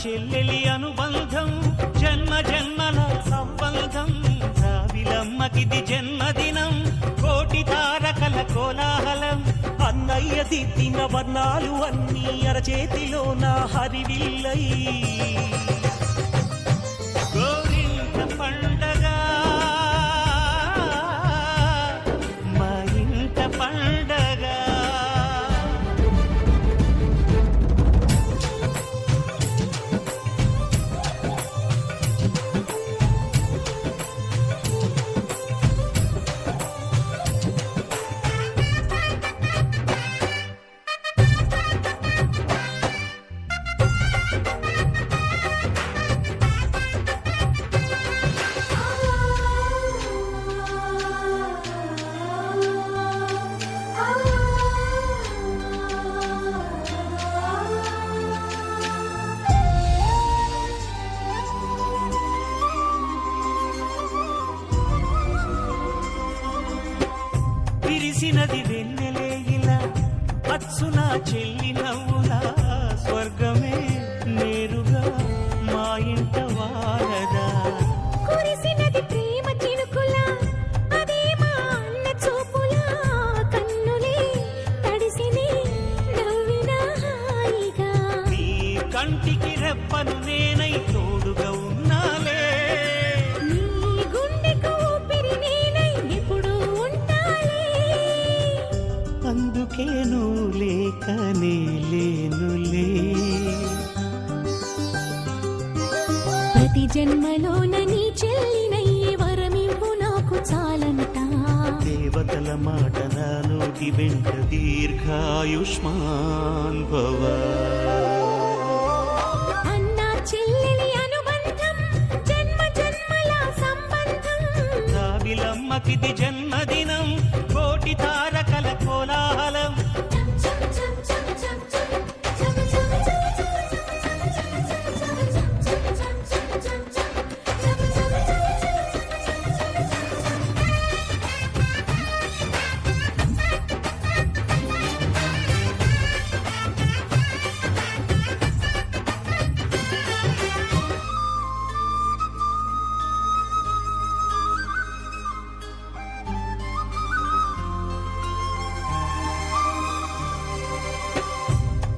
చెల్లెలి అనుబంధం జన్మ జన్మల సంబంధం రావిలమ్మకిది జన్మదినం కోటి తారకల కోలాహలం అన్నయ్య దిద్దిన వర్ణాలు అన్నీ అరచేతిలో నా హరివిల్లై గోరింట పండగ మా ఇంట పండగ విరిసినది వెన్నెలే ఇలా అచ్చున చెల్లి నవ్వులా స్వర్గమే నేరుగా మా ఇంట వారదా కురిసినది ప్రేమ చినుకులా అదే మా అన్న చూపులా కన్నులే తడిసిని నవ్విన హాయిగా నీ కంటికి రెప్పను నేనై తోడుగా ఉన్నాలే నీ గుండెకు ఊపిరి నేనై ఎప్పుడు ఉంటాలే అందుకే నువ్వు లేకనే లేనులే ప్రతి జన్మలోన నీ చెల్లినయ్యే వరమివ్వు నాకు చాలంటా దేవతల మాట నా నోటి వెంట దీర్ఘాయుష్మాన్ భవ అన్నా చెల్లెలి అనుబంధం జన్మ జన్మల సంబంధం రావిలమ్మకిది జన్మదినం కోటి తారకల కోలాహలం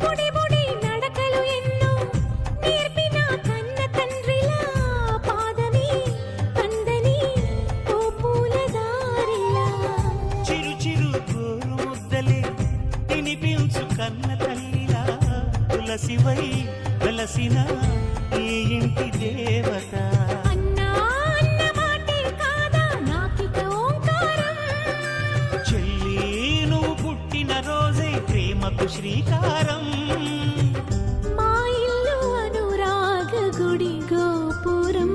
బుడి బుడి నడకలు ఎన్నో నేర్పిన కన్న తండ్రిలా పాదమే కందని ఓ పూల దారిలా చిరు చిరు గోరు ముద్దలే తినిపించు కన్న తల్లిలా తులసివై వెలసిన ఈ ఇంటి దేవత అన్నా అన్న మాటే కాదా నాకిక ఓంకారం చెల్లి నువ్వు పుట్టిన రోజే ప్రేమకు శ్రీకారం మా ఇల్లు అనురాగ గుడి గోపురం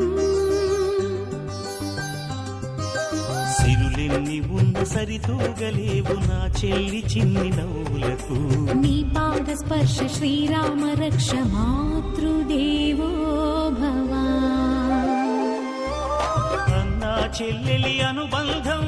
సిరులెన్ని ఉన్న సరితూగలేవు నా చెల్లి చిన్ని నవ్వులకు నీ పాద స్పర్శ శ్రీరామ రక్ష మాతృదేవో భవ అన్నా చెల్లెలి అనుబంధం